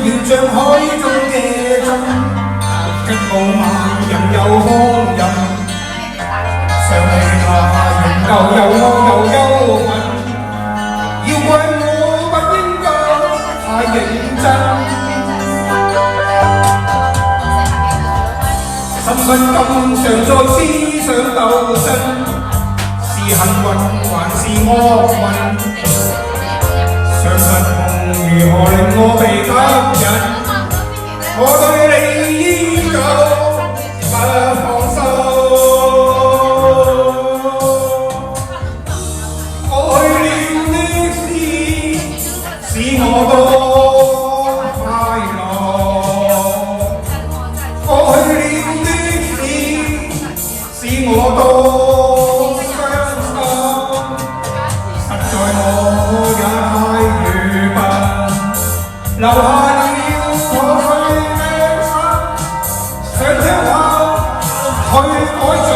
要像海中嘅針，極傲慢人又荒淫，上氣下人又惡又憂憤，要怪我不應該太認真。十分感常在思想鬥爭，是幸運還是厄運？常日夢如何令我被吸引？我對你依舊不放手。過去了的事，使我多快樂。過去了的事，使我多傷心。實在我也太愚笨，留下了破碎的心，想聽下去改造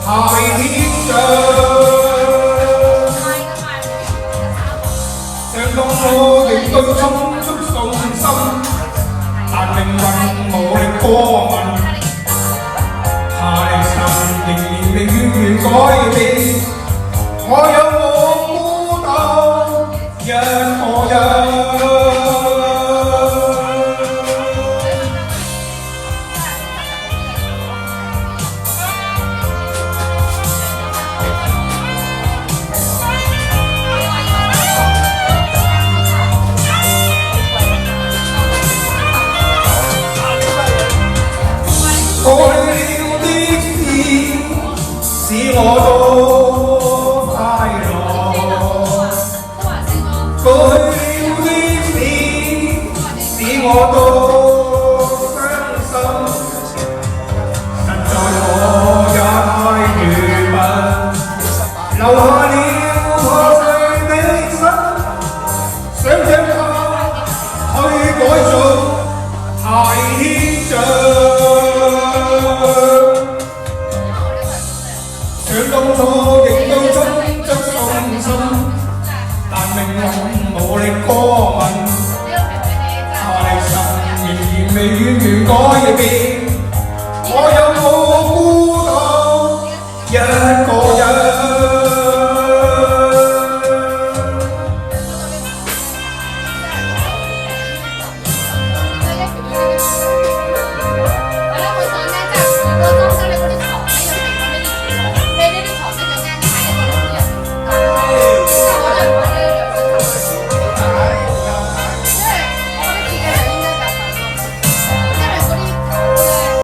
太天象。想當初亦對充足信心，但命運無力過問。下力神仍然未願改變，我有我孤獨一個人。過去了的事，使我多快樂。過去了的事，使我多傷心。實在我也太愚笨，留下了破碎的心，想聽他去改造太天象。想當初亦對充足信心，但命運無力過問。